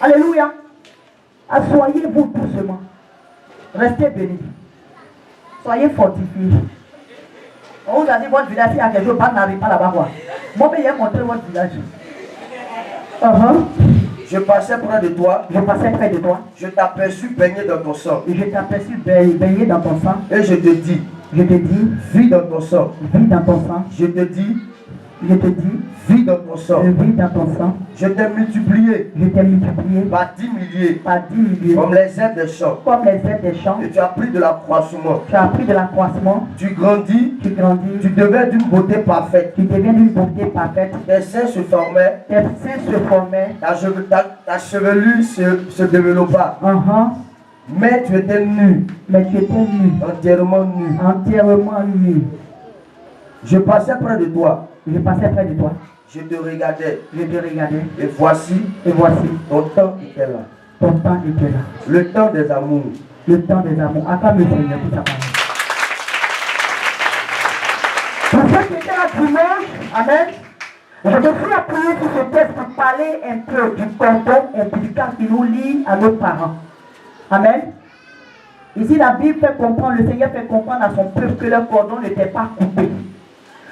Alléluia. Assoyez-vous doucement. Restez bénis. Soyez fortifiés. On vous a dit votre village, il y a quelque chose, n'arrive pas là-bas. Moi, je vais montrer votre village. Je passais près de toi. Je passais près de toi. Je t'aperçus baigné dans ton sang. Et je t'aperçus baigné dans ton sang. Et je te dis, vis dans ton sang. Vis dans ton sang. Je te dis, vis dans ton sang. Vis dans ton sang. Je t'ai multiplié. Par 10 milliers. Comme les herbes des champs. Et tu as pris de l'accroissement. Tu grandis. Tu deviens d'une beauté parfaite. Tes seins se formaient. Ta chevelure se développa. Mais tu étais nu. Entièrement nu. Je passais près de toi. Je te regardais. Et voici. Ton temps était là. Le temps des amours. Acclame le Seigneur pour sa parole. Pour ceux qui étaient là dimanche, amen. Je me suis appuyé sur ce texte pour parler un peu du cordon ombilical qui nous lie à nos parents. Amen. Ici, la Bible fait comprendre, le Seigneur fait comprendre à son peuple que leur cordon n'était pas coupé.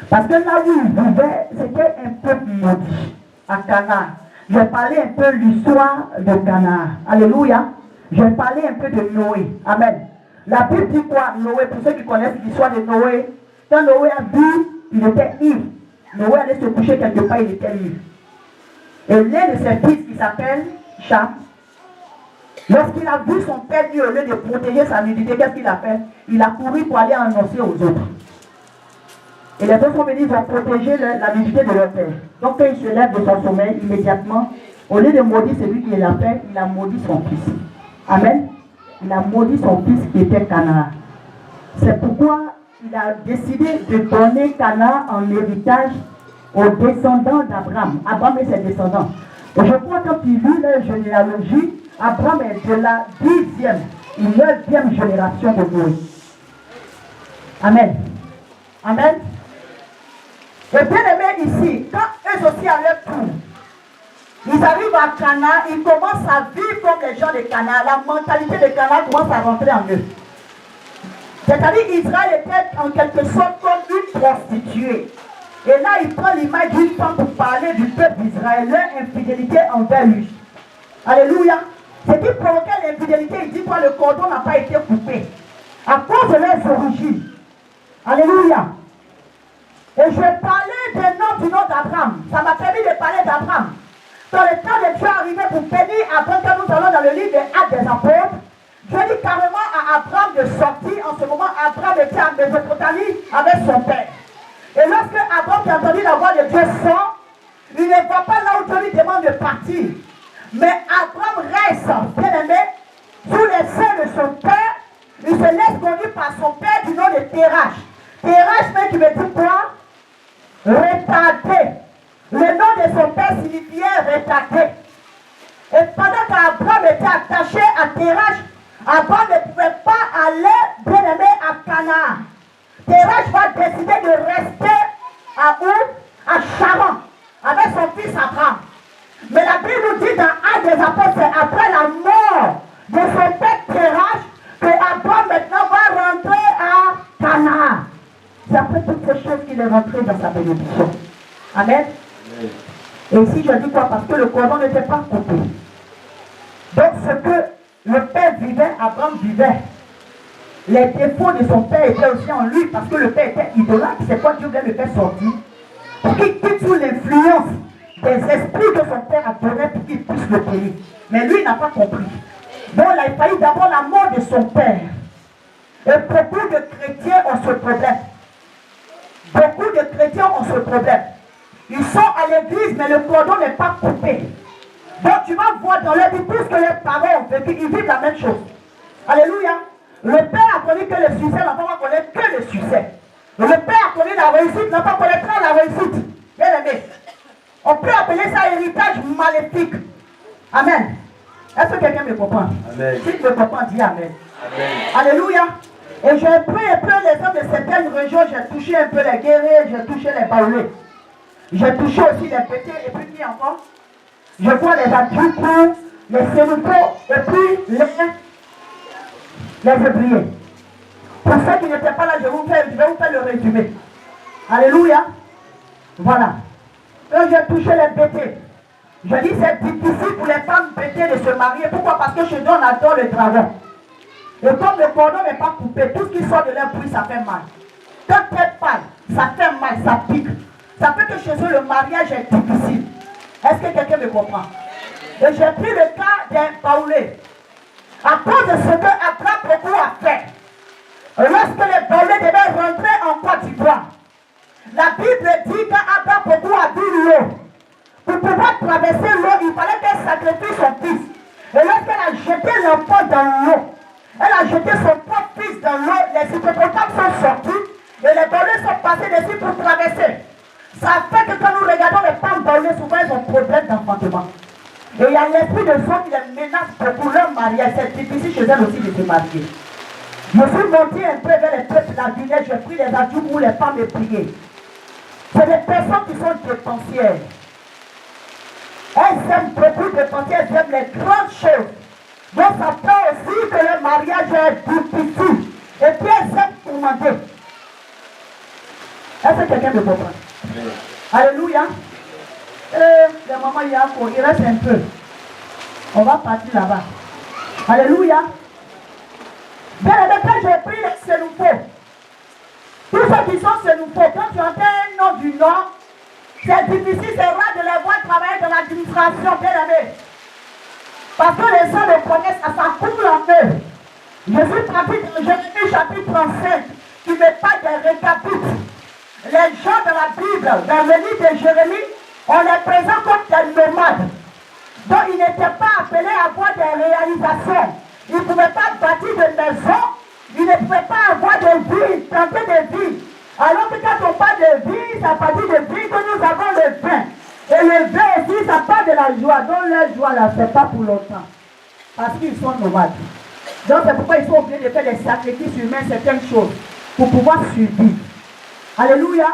Parce que là où il vivait, c'était un peuple maudit, à Canaan. Je vais parler un peu de l'histoire de Canaan. Alléluia. Je vais parler un peu de Noé. Amen. La Bible dit quoi? Noé, pour ceux qui connaissent l'histoire de Noé, quand Noé a vu, il était ivre. Noé allait se coucher quelque part, il était ivre. Et l'un de ses fils qui s'appelle Cham, lorsqu'il a vu son père nu, au lieu de protéger sa nudité, qu'est-ce qu'il a fait? Il a couru pour aller annoncer aux autres. Et les autres sont venus, ils ont protégé la nudité de leur père. Donc quand il se lève de son sommeil, immédiatement, au lieu de maudire celui qui l'a fait, il a maudit son fils. Amen. Il a maudit son fils qui était Canaan. C'est pourquoi il a décidé de donner Canaan en héritage aux descendants d'Abraham. Abraham et ses descendants. Et je crois que quand il lit leur généalogie, Abraham est de la 10e ou 9e génération de Noé. Amen. Amen. Et bien aimé ici, quand eux aussi à leur tour, ils arrivent à Canaan, ils commencent à vivre comme les gens de Canaan. La mentalité de Canaan commence à rentrer en eux. C'est-à-dire Israël était en quelque sorte comme une prostituée. Et là, il prend l'image d'une femme pour parler du peuple d'Israël, leur infidélité envers lui. Alléluia. Ce qui provoquait l'infidélité, il dit quoi? Le cordon n'a pas été coupé. À cause de leurs origines. Alléluia. Et je vais parler du nom d'Abraham. Ça m'a permis de parler d'Abraham. Dans le temps de Dieu arrivé pour bénir Abraham, quand nous allons dans le livre des Actes des Apôtres, Dieu dit carrément à Abraham de sortir. En ce moment, Abraham était en Mésopotamie avec son père. Et lorsque Abraham a entendu la voix de Dieu sort, il ne va pas là où Dieu lui demande de partir. Mais Abraham reste, bien aimé, sous les seins de son père. Il se laisse conduire par son père du nom de Terach. Terach, mais qui veut dire quoi? Retardé. Le nom de son père signifiait retardé. Et pendant qu'Abraham était attaché à Terach, Abraham ne pouvait pas aller, bien aimé, à Canaan. Terach va décider de rester à où? À Charan, avec son fils Abraham. Mais la Bible nous dit dans Actes des Apôtres, c'est après la mort de son père Terach que Abraham maintenant va rentrer à Canaan. C'est après toutes ces choses qu'il est rentré dans sa bénédiction. Amen. Et ici je dis quoi? Parce que le cordon n'était pas coupé. Donc ce que le père vivait, Abraham vivait. Les défauts de son père étaient aussi en lui parce que le père était idolâtre. C'est quoi Dieu voulait le faire sortir? Pour qu'il quitte sous l'influence des esprits que son père a donné pour qu'il puisse le payer. Mais lui, il n'a pas compris. Donc, il a fallu d'abord la mort de son père. Et beaucoup de chrétiens ont ce problème. Beaucoup de chrétiens ont ce problème. Ils sont à l'église, mais le cordon n'est pas coupé. Donc, tu vas voir dans leur vie tout ce que les parents ont vécu. Ils vivent la même chose. Alléluia. Le père a connu que le succès, l'enfant va connaître que le succès. Le père a connu la réussite, l'enfant connaîtra la réussite. Bien aimé. On peut appeler ça héritage maléfique. Amen. Est-ce que quelqu'un me comprend? Amen. Si tu me comprends, dis Amen. Amen. Alléluia. Et j'ai pris un peu les hommes de certaines régions, j'ai touché un peu les guerriers, j'ai touché les baoulés. J'ai touché aussi les pétés et puis qui encore? Je vois les adultes, les sénitaux et puis les ouvriers. Pour ceux qui n'étaient pas là, je vais vous faire le résumé. Alléluia. Voilà. Quand j'ai touché les pétés, je dis c'est difficile pour les femmes pétées de se marier. Pourquoi? Parce que chez nous on adore le dragon. Et comme le cordon n'est pas coupé, tout ce qui sort de leur pluie, ça fait mal. Quand tu es pâle, ça fait mal, ça pique. Ça fait que chez eux, le mariage est difficile. Est-ce que quelqu'un me comprend? Et j'ai pris le cas d'un Baoulé. À cause de ce que Abraham beaucoup a fait, lorsque les Baoulés devaient rentrer en Côte d'Ivoire, la Bible dit qu'Abraham beaucoup a vu l'eau. Pour pouvoir traverser l'eau, il fallait qu'elle sacrifie son fils. Et lorsqu'elle a jeté l'enfant dans l'eau, elle a jeté son propre fils dans l'eau, les hippopotames sont sortis et les Baoulés sont passés dessus pour traverser. Ça fait que quand nous regardons les femmes Baoulés, souvent elles ont problème d'enfantement. Et il y a l'esprit de sang qui les menace beaucoup leur mariage. C'est difficile chez elles aussi de se marier. Je suis monté un peu vers les peuples la Guinée, j'ai pris les adultes où les femmes me priaient. C'est des personnes qui sont dépensières. Elles aiment beaucoup dépenser, elles aiment les grandes choses. Donc ça fait aussi que le mariage est difficile. Et puis elles aiment commander. Est-ce que quelqu'un me comprend? Alléluia. Le maman Yako, il reste un peu. On va partir là-bas. Alléluia. Bien, quand j'ai pris les Sénoufos, tous ceux qui sont Sénoufos, quand tu entends un nom du Nord, c'est difficile, c'est rare de les voir travailler dans l'administration, bien aimé. Parce que les gens le connaissent, ça coule en eux. Je suis parti dans Jérémie chapitre 35, qui me parle des récapitulations. Les gens de la Bible, dans le livre de Jérémie, on les présente comme des nomades. Donc ils n'étaient pas appelés à avoir des réalisations. Ils ne pouvaient pas bâtir de maisons. Ils ne pouvaient pas avoir de vie, tenter de vie. Alors que quand on parle de vie, ça parle de vie que nous avons le vin. Et le vin aussi, ça parle de la joie. Donc leur joie là, c'est pas pour longtemps. Parce qu'ils sont nomades. Donc c'est pourquoi ils sont obligés de faire des sacrifices humains, certaines choses, pour pouvoir survivre. Alléluia.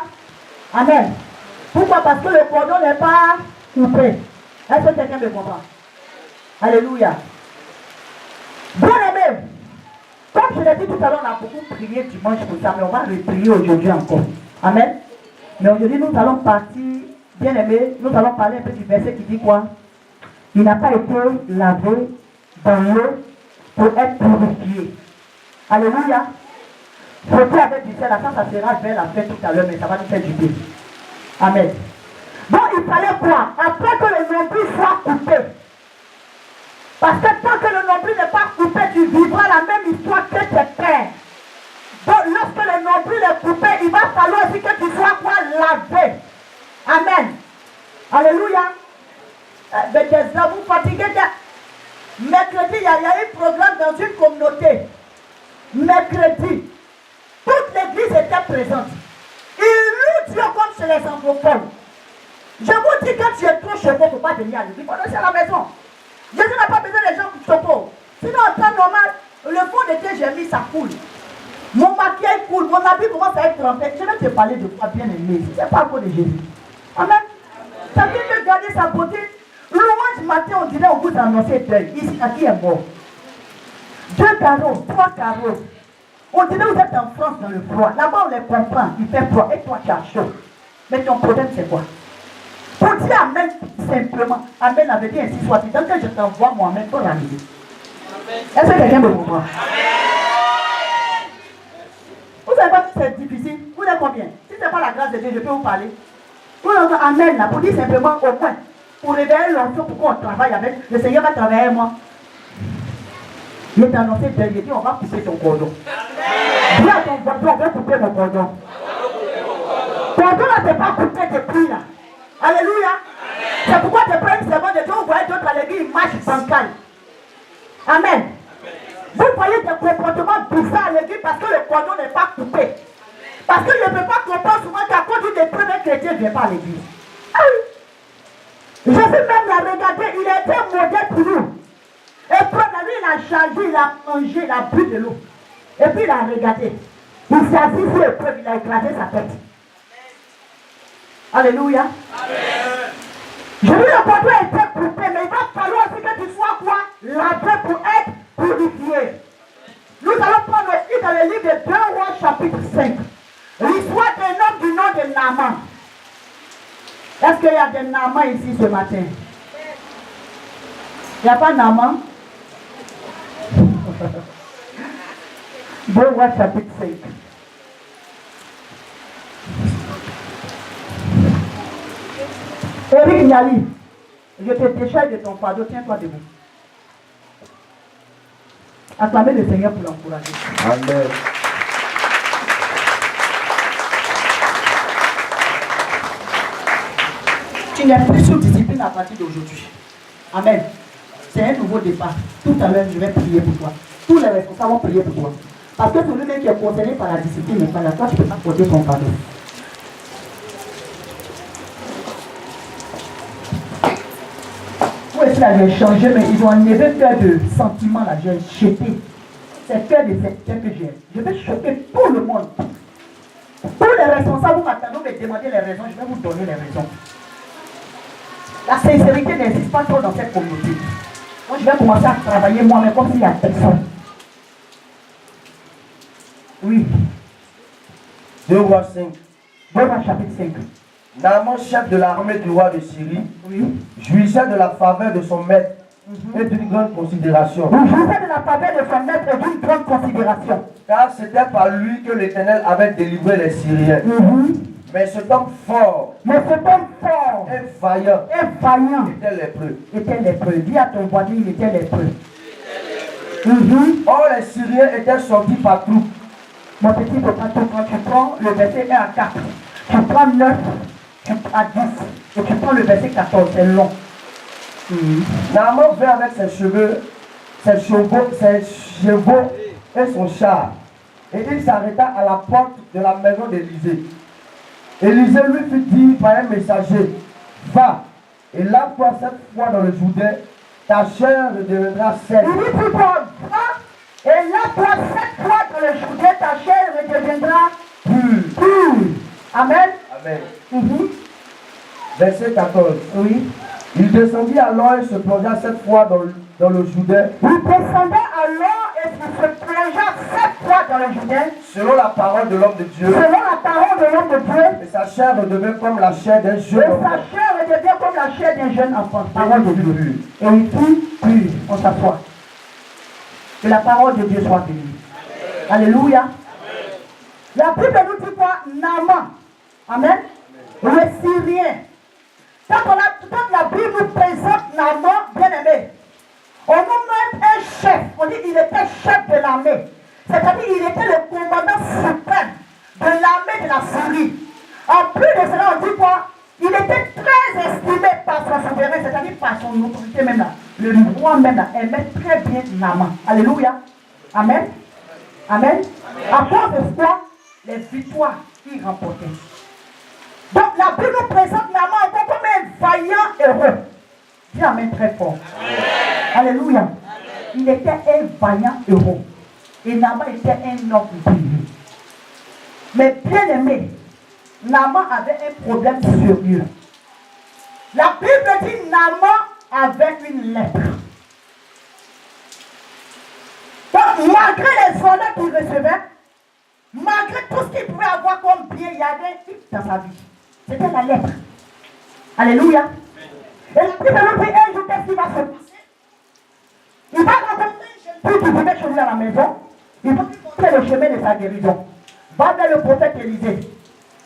Amen. Pourquoi? Parce que le cordon n'est pas coupé. Est-ce que quelqu'un me comprend? Alléluia. Bien aimé, comme je l'ai dit tout à l'heure, on a beaucoup prié dimanche pour ça, mais on va reprier aujourd'hui encore. Amen. Mais aujourd'hui, nous allons partir, bien aimé, nous allons parler un peu du verset qui dit quoi? Il n'a pas été lavé dans l'eau pour être purifié. Alléluia. Sauter avec du sel, ça sera vers la fin tout à l'heure, mais ça va nous faire du bien. Amen. Donc il fallait quoi? Après que le nombril soit coupé. Parce que tant que le nombril n'est pas coupé, tu vivras la même histoire que tes pères. Donc lorsque le nombril est coupé, il va falloir aussi que tu sois quoi? Lavé. Amen. Alléluia. Mais vous fatiguez. Mercredi, il y a eu un programme dans une communauté. Mercredi. Toute l'église était présente. Ils louent Dieu comme chez les anglophones. Je vous dis, quand tu es trop chaud, il ne faut pas venir à l'église. Il faut rester à la maison. Jésus n'a pas besoin des gens qui chauffent. Sinon, en temps normal, le fond de tes j'ai mis, ça coule. Mon maquillage coule, mon habit commence à être trempé. Je vais te parler de toi, bien aimé. Ce n'est pas encore de Jésus. Amen. Ça vient de garder sa beauté. Louange matin, on dirait, on vous annonçait deuil. Ici, à qui est mort? 2 carreaux, 3 carreaux. On dirait que vous êtes en France dans le froid. Là-bas, on les comprend. Il fait froid. Et toi, tu as chaud. Mais ton problème, c'est quoi? Pour dire Amen simplement. Amen avait dit ainsi soit. Tant que je t'envoie moi-même pour l'arriver. Est-ce que quelqu'un me comprend? Vous savez pas que c'est difficile? Vous êtes combien? Si ce n'est pas la grâce de Dieu, je peux vous parler. Vous avez Amen là, pour dire simplement au moins. Pour réveiller l'enfant, pourquoi on travaille avec. Le Seigneur va travailler avec moi. Il t'a annoncé, il dit on va couper ton cordon. Dis à ton voisin, on va couper mon cordon. Ton cordon là, c'est pas coupé depuis là. Alléluia. C'est pourquoi tu prends une seconde de Dieu, vous voyez d'autres à l'église, ils marchent bancales. Amen. Vous voyez des comportements bizarres à l'église parce que le cordon n'est pas coupé. Parce que je ne peux pas comprendre souvent qu'à cause des premiers chrétiens ne viennent pas à l'église. Jésus même l'a regardé, il a été modèle pour nous. Et pendant lui, il a changé, il a mangé, il a bu de l'eau. Et puis il a regardé. Il s'est assis sur l'épreuve, il a écrasé sa tête. Alléluia. Je dis le bateau a été coupé, mais il va falloir aussi que tu sois quoi? Lavé pour être purifié. Nous allons prendre ici dans le livre de 2 Rois chapitre 5. L'histoire d'un homme du nom de Naaman. Est-ce qu'il y a des Naaman ici ce matin? Il n'y a pas Naaman? 2 Rois chapitre 5. Eric Niali, je te décharge de ton fardeau, tiens-toi debout. Acclamez le Seigneur pour l'encourager. Amen. Tu n'es plus sous discipline à partir d'aujourd'hui. Amen. C'est un nouveau départ. Tout à l'heure, je vais prier pour toi. Tous les responsables vont prier pour toi. Parce que celui-même qui est concerné par la discipline n'est pas là. Toi, tu ne peux pas porter ton fardeau. Où est-ce que là, j'ai changé, mais ils ont enlevé plein de sentiments là, j'ai jeté. C'est plein de secteurs que j'ai. Je vais choquer tout le monde. Tous les responsables, vous m'attendez, vous me demandez les raisons, je vais vous donner les raisons. La sincérité n'existe pas trop dans cette communauté. Moi, je vais commencer à travailler moi-même comme s'il n'y a personne. Oui. 2 Rois 5. 2 Rois chapitre 5. Naaman, chef de l'armée du roi de Syrie, Oui. jouissait de la faveur de son maître et d'une grande considération. Il jouissait de la faveur de son maître et d'une grande considération. Car c'était par lui que l'Éternel avait délivré les Syriens. Mais cet homme fort et vaillant était lépreux. Dis à ton voisin, il était lépreux. Or, les Syriens étaient sortis par troupes. Mon petit papa, quand tu prends le verset 1 à 4, tu prends 9 à 10 et tu prends le verset 14, c'est long. Naaman vint avec ses chevaux et son char. Et il s'arrêta à la porte de la maison d'Élisée. Élisée lui fit dire par un messager, va et lave-toi 7 fois dans le Jourdain, ta chair deviendra saine. Il dit tout va et lave-toi 7 fois dans le Jourdain, ta chair deviendra pure. Amen. Amen. Verset 14. Oui. Il descendit alors et se plongea 7 fois dans le Jourdain. Il descendait alors et se plongea 7 fois dans le Jourdain. Selon la parole de l'homme de Dieu. Selon la parole de l'homme de Dieu. Et sa chair devint comme la chair d'un jeune enfant. Et sa chair devient comme la chair d'un jeune enfant. Parole de Dieu. Et il fut pur. On s'assoit. Que la parole de Dieu soit bénie. Alléluia. La Bible nous dit quoi? Naaman. Amen. Le Syrien. Quand la Bible nous présente Naaman, bien aimé, on nous met un chef. On dit qu'il était chef de l'armée. C'est-à-dire qu'il était le commandant suprême de l'armée de la Syrie. En plus de cela, on dit quoi? Il était très estimé par son souverain, c'est-à-dire par son autorité même là. Le roi même là aimait très bien Naaman. Alléluia. Amen. Amen. À cause de quoi? Les victoires qu'il remportait. Donc la Bible nous présente Naaman encore comme un vaillant héros. Dis amen très fort. Amen. Alléluia. Amen. Il était un vaillant héros. Et Naaman était un homme digne. Mais bien aimé, Naaman avait un problème sérieux. La Bible dit Naaman avait une lèpre. Donc malgré les honneurs qu'il recevait, malgré tout ce qu'il pouvait avoir comme bien, il y avait un hic dans sa vie. C'était la lèpre. Alléluia. Et la Bible nous dit un jour, qu'est-ce qui va se passer? Il va rencontrer une jeune fille qui vivait chez lui à la maison. Il va lui montrer le chemin de sa guérison. Va vers le prophète Élisée.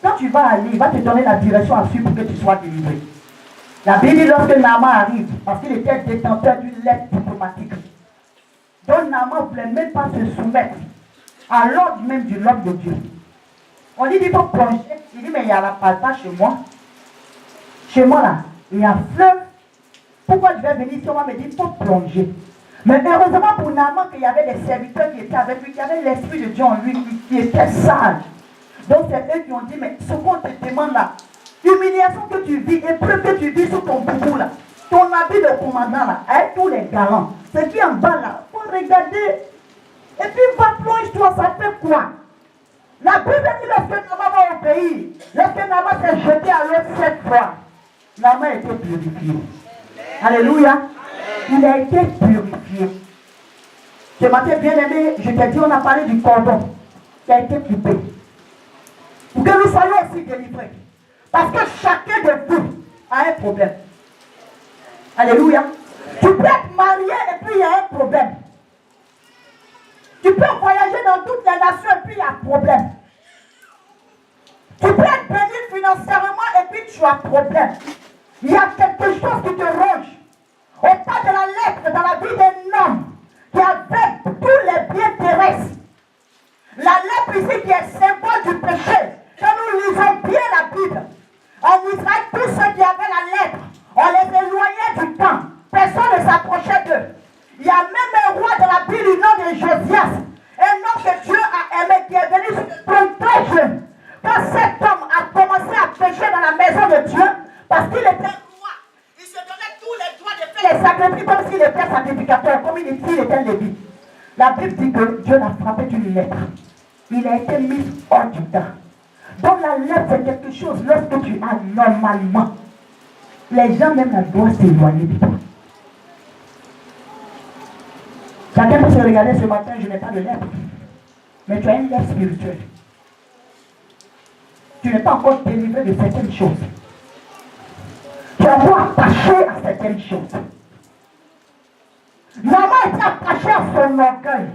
Quand tu vas aller, il va te donner la direction à suivre pour que tu sois délivré. La Bible dit lorsque Naaman arrive, parce qu'il était détenteur d'une lettre diplomatique. Donc Naaman ne voulait même pas se soumettre à l'ordre même de l'homme de Dieu. On dit, il faut plonger. Il dit, mais il y a la palpa chez moi. Chez moi là, il y a un fleuve. Pourquoi je vais venir ici? On me dit, il faut plonger. Mais heureusement pour Naaman qu'il y avait des serviteurs qui étaient avec lui, qui avaient l'esprit de Dieu en lui, qui étaient sages. Donc c'est eux qui ont dit, mais ce qu'on te demande là, l'humiliation que tu vis, épreuve que tu vis sur ton boubou là, ton habit de commandant là, avec tous les garants, ce qui est en bas là, il faut regarder. Et puis va plonge-toi, ça fait quoi? La Bible dit lorsque Naaman va au pays, lorsque Naaman s'est jeté à l'eau 7 fois, Naaman a été purifié. Alléluia. Il a été purifié. Ce matin, bien aimé, je t'ai dit, on a parlé du cordon qui a été coupé. Pour que nous soyons aussi délivrés. Parce que chacun de vous a un problème. Alléluia. Tu peux être marié et puis il y a un problème. Tu peux voyager dans toutes les nations et puis il y a un problème. Tu peux être béni financièrement et puis tu as un problème. Il y a quelque chose qui te ronge. Au pas de la lettre dans la vie d'un homme qui avait tous les biens terrestres. La lèpre ici qui est symbole du péché. Quand nous lisons bien la Bible, en Israël, tous ceux qui avaient la lèpre, on les éloignait du camp. Personne ne s'approchait d'eux. Il y a même un roi de la Bible du nom de Josias, un homme que Dieu a aimé, qui est venu sur le trône très jeune. Quand cet homme a commencé à pécher dans la maison de Dieu, parce qu'il était roi, il se donnait tous les droits de faire les sacrifices comme s'il était sacrificateur, comme s'il était lévite. La Bible dit que Dieu l'a frappé d'une lèpre. Il a été mis hors du temps. Donc la lèpre, c'est quelque chose, lorsque tu as normalement, les gens même doivent s'éloigner de toi. Chacun peut se regarder ce matin, je n'ai pas de lèpre. Mais tu as une lèpre spirituelle. Tu n'es pas encore délivré de certaines choses. Tu es encore attaché à certaines choses. Maman était attachée à son orgueil.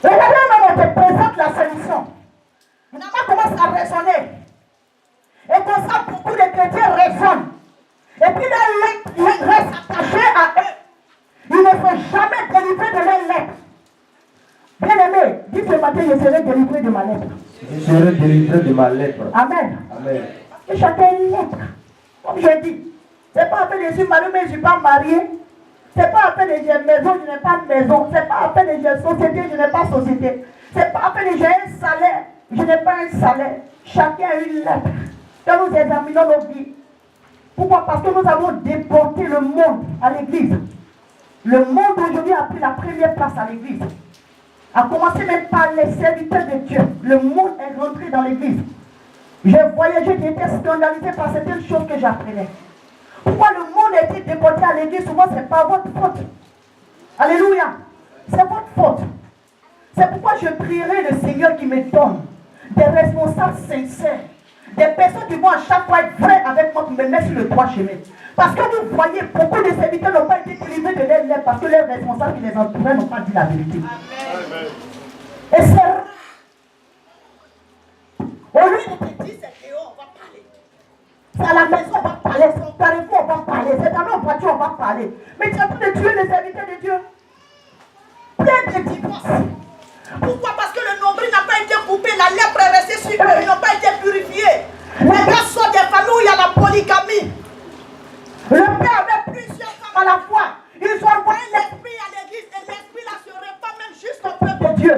Regardez, maman te présente la solution. Maman commence à raisonner. Et comme ça, beaucoup de chrétiens raisonnent. Et puis les restent attachés à eux. Ils ne sont jamais délivrés de leur lettre. Bien-aimé, dis ce matin, je serai délivré de ma lettre. Je serai délivré de ma lettre. Amen. Amen. Et chacun a une lettre. Comme je dis, ce n'est pas à peine de je suis marié, mais je ne suis pas marié. Ce n'est pas à peine de j'ai maison, je n'ai pas de maison. Ce n'est pas à peine de j'ai société, je n'ai pas de société. Ce n'est pas à peine de j'ai un salaire, je n'ai pas un salaire. Chacun a une lettre. Quand nous examinons nos vies. Pourquoi? Parce que nous avons déporté le monde à l'église. Le monde aujourd'hui a pris la première place à l'église. A commencé même par les serviteurs de Dieu. Le monde est rentré dans l'église. J'ai voyagé, j'étais scandalisé par certaines choses que j'apprenais. Pourquoi le monde a été déporté à l'église? Souvent, ce n'est pas votre faute. Alléluia. C'est votre faute. C'est pourquoi je prierai le Seigneur qui me donne des responsables sincères. Des personnes qui vont à chaque fois être vraies avec moi, qui me mettent sur le droit chemin. Parce que vous voyez, beaucoup de serviteurs n'ont pas été délivrés de leurs lèvres parce que leurs responsables qui les entouraient n'ont pas dit la vérité. Amen. Et c'est rare. Au lieu de te dire, c'est dehors, on va parler. C'est à la maison, on va parler. C'est au carrefour, on va parler. C'est dans nos voitures, on va parler. Mais tu es en train de tuer les serviteurs de Dieu. Plein de divorces. Pourquoi? Parce que le nombril n'a pas été coupé, la lèpre est restée sur eux, ils n'ont pas été purifiés. Les gars sortent des familles où il y a la polygamie. Le père avait plusieurs femmes à la fois. Ils ont envoyé l'esprit à l'église et l'esprit là se répand même jusqu'au peuple de Dieu.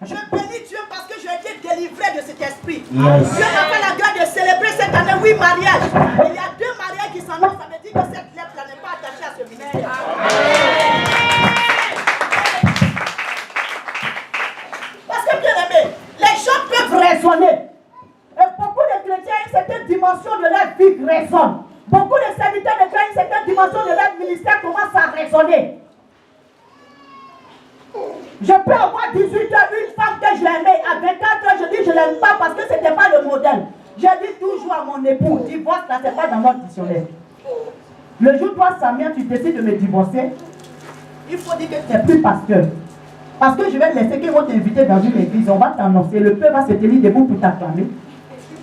Je bénis Dieu parce que j'ai été délivré de cet esprit. Yes. Dieu m'a fait la grâce de célébrer cette année 8 mariages. Et il y a 2 mariages qui s'annoncent, ça veut dire que cette lèpre là n'est pas attachée à ce ministère. Les gens peuvent raisonner. Et beaucoup de chrétiens, une certaine dimension de leur vie raisonnent. Beaucoup de serviteurs de Dieu, une certaine dimension de leur ministère commencent à raisonner. Je peux avoir 18 ans, une femme que j'aimais, à 24 ans, je dis je ne l'aime pas parce que ce n'était pas le modèle. Je dis toujours à mon époux, divorce là, ce n'est pas dans notre dictionnaire. Le jour toi, Samia, tu décides de me divorcer, il faut dire que tu n'es plus pasteur. Parce que je vais laisser qu'ils vont t'inviter dans une église, on va t'annoncer, le peuple va se tenir debout pour t'acclamer.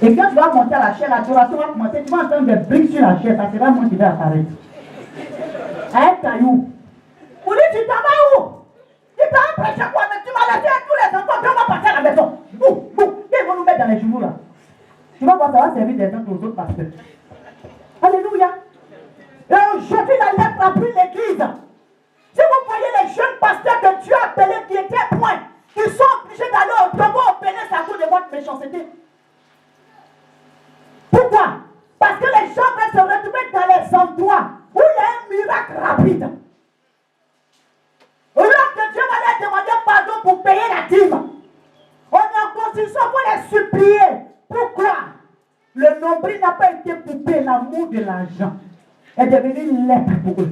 Et quand tu vas monter à la chair, l'adoration va commencer, tu vas entendre des briques sur la chair, ça sera moi qui vais apparaître. Un caillou. Vous dites, tu t'en vas où? Tu t'en vas prêcher quoi? Mais tu m'as laissé à tous les enfants, puis on va partir à la maison. Ils vont nous mettre dans les genoux là. Tu vas voir, ça va servir des gens aux autres pasteurs. Alléluia. Et aujourd'hui, la lèpre a pris l'église. Si vous voyez les jeunes pasteurs que Dieu a appelés qui étaient points, qui sont obligés d'aller au tombeau au pénis à cause de votre méchanceté. Pourquoi? Parce que les gens veulent se retrouver dans les endroits où il y a un miracle rapide. L'homme de Dieu va leur demander pardon pour payer la dîme. nombril n'a pas été coupé, l'amour de l'argent est devenu une lèpre pour eux.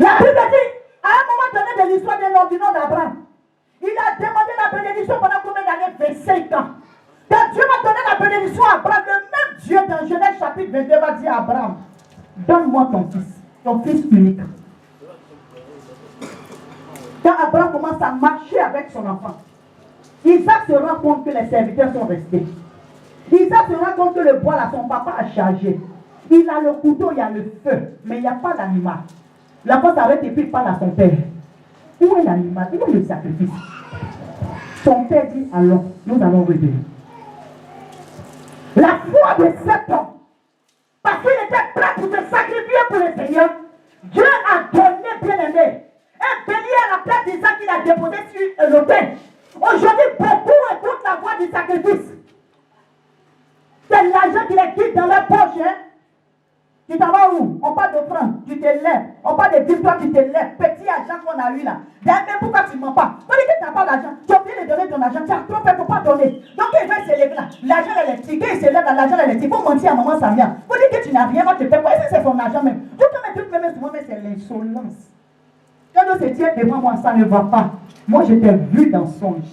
La Bible dit, à un moment donné de l'histoire d'un homme du nom d'Abraham, il a demandé la bénédiction pendant combien d'années? 25 ans. Quand Dieu va donner la bénédiction à Abraham, le même Dieu dans Genèse chapitre 22 va dire à Abraham, donne-moi ton fils unique. Quand Abraham commence à marcher avec son enfant, Isaac se rend compte que les serviteurs sont restés. Isaac se rend compte que le bois là, son papa a chargé. Il a le couteau, il y a le feu, mais il n'y a pas d'animal. L'enfant s'arrête et puis il parle à son père. Où est l'animal? Où est le sacrifice? Son père dit, allons, nous allons revenir. La foi de cet homme, parce qu'il était prêt pour se sacrifier pour le Seigneur, Dieu a donné, bien aimé, un bélier à la place d'Isaac qu'il a déposé sur l'autel. Aujourd'hui, beaucoup écoutent la voix du sacrifice. C'est l'argent qui les quitte dans leur poche. Hein? Tu t'en vas où? On parle d'offrande, tu te lèves. On parle de victoire, tu te lèves. Petit argent qu'on a eu là. Mais pourquoi tu ne mens pas? On dit que tu n'as pas d'argent. Tu as oublié de donner ton argent. Tu as trop fait pour ne pas donner. Donc il va se lever là. L'argent électrique, il se lève dans l'argent électrique. Il faut mentir à maman Samia. Vous dites que tu n'as rien, va te faire quoi? Est-ce que c'est son argent même? Tout le monde me met souvent, mais c'est l'insolence. Quand on se tient devant moi, ça ne va pas. Moi, je t'ai vu dans songe.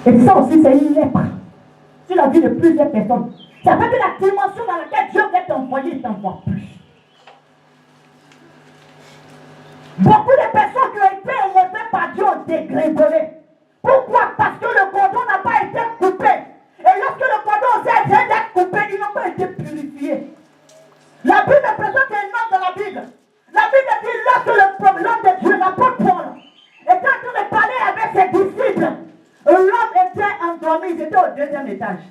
Et ça aussi, c'est une lèpre sur la vie de plusieurs personnes. Ça veut dire la dimension dans laquelle Dieu veut t'envoyer, il t'envoie plus. Beaucoup de personnes qui ont été élevées par Dieu ont dégringolé. Pourquoi? Parce que le cordon n'a pas été coupé. Et lorsque le cordon s'est d'être coupé, ils n'ont pas été purifiés. La Bible présente un nom dans la Bible. La Bible dit lorsque l'homme de Dieu, l'apôtre Paul, était en train de parler avec ses disciples, l'homme était endormi, il était au 2e étage.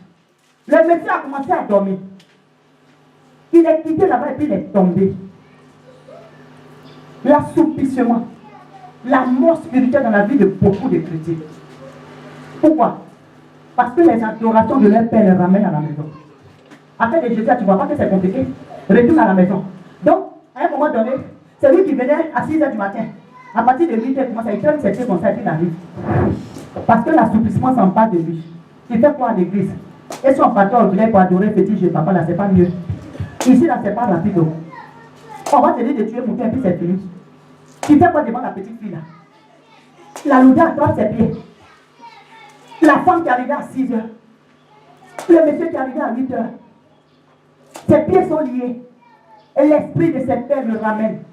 Le monsieur a commencé à dormir. Il est quitté là-bas et puis il est tombé. L'assoupissement, la mort spirituelle dans la vie de beaucoup de chrétiens. Pourquoi? Parce que les adorations de leur père les ramènent à la maison. Après les Jésus, tu ne vois pas que c'est compliqué. Retourne à la maison. Donc, à un moment donné, c'est lui qui venait à 6h du matin. À partir de 8h, il commence à écrire cette chose comme ça et puis il arrive. Parce que l'assouplissement s'empare de lui. Il fait quoi à l'église? Et son patron voulait pour adorer petit Jésus, papa là, c'est pas mieux. Ici là, c'est pas rapide. On va te dire de tuer mon père et puis c'est fini. Tu fais quoi devant la petite fille là? La lourdeur attrape ses pieds. La femme qui arrivait à 6h. Le monsieur qui arrivait à 8h. Ses pieds sont liés. Et l'esprit de cette terre le ramène.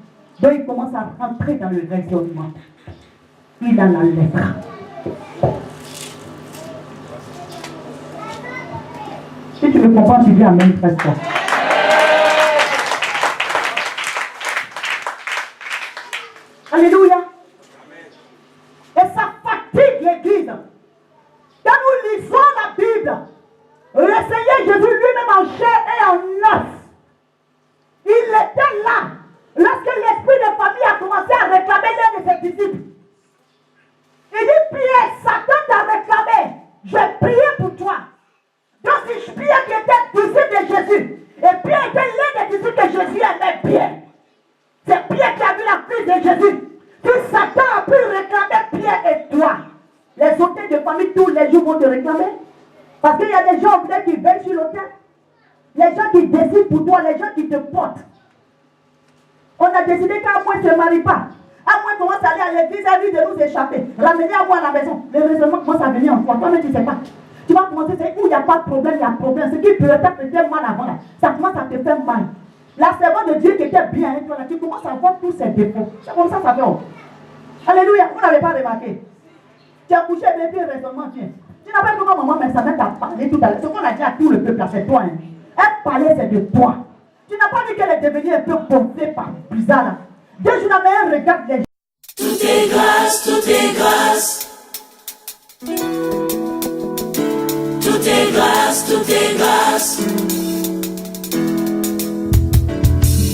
Donc il commence à rentrer dans le raisonnement. Il a la lèpre. Si tu me comprends, tu dis amen très fort. Alléluia. Et ça fatigue l'église. Quand nous lisons la Bible, le Seigneur Jésus lui-même en chair et en os, il était là lorsque l'esprit de famille a commencé à réclamer l'un de ses disciples. Il dit, Pierre, Satan t'a réclamé. J'ai prié pour toi. Donc si Pierre qui était disciple de Jésus, et Pierre était l'un des disciples que Jésus aimait Pierre. C'est Pierre qui a vu la crise de Jésus. Si Satan a pu réclamer Pierre et toi, les hôtels de famille tous les jours vont te réclamer. Parce qu'il y a des gens qui veillent sur l'hôtel. Les gens qui décident pour toi, les gens qui te portent. On a décidé qu'à moins ne se marie pas. À moins commence à aller à l'église, à lui de nous échapper. Ramener à moi à la maison. Le raisonnement commence à venir en toi. Toi-même, tu ne sais pas. Tu vas commencer à dire où il n'y a pas de problème, il y a problème. Ce qui peut-être te fait mal avant, là, ça commence à te faire mal. La servante de Dieu qui était bien, toi, là, tu commences à voir tous ses défauts. C'est comme ça fait. Alléluia, vous n'avez pas remarqué. Tu as couché avec le raisonnement, tiens. Tu n'as pas vu comment maman, mais ça t'a parlé tout à l'heure. Ce qu'on a dit à tout le peuple, c'est toi. Hein. Elle parlait, c'est de toi. Tu n'as pas vu qu'elle est devenue un peu gonflée par bizarre. Là. 2 jours après, elle regarde les gens. Tout est grâce, tout est grâce. Tout est grâce, tout est grâce.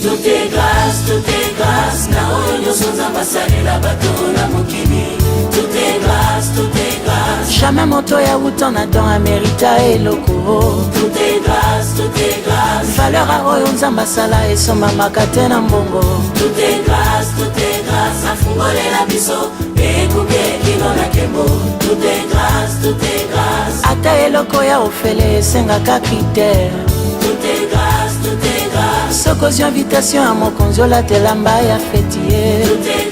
Tout est grâce, tout est grâce. Na oyo sonza basali la bato na mokili. Tout est grâce, tout est grâce. Jamais moto ya wuta na don Amerita eloko. Tout est grâce, tout est grâce. Valeur a oyo nzamba sala et soma makate na mbongo. Tout est grâce, tout est grâce. Bongolela biso ekuke kino na kembo. Tout est grâce, tout est grâce. Ata eloko ya ofele sengaka critère. Tout est grâce, tout est grâce. Sokozio invitation à mokonzi olatela mba ya fetier. Tout est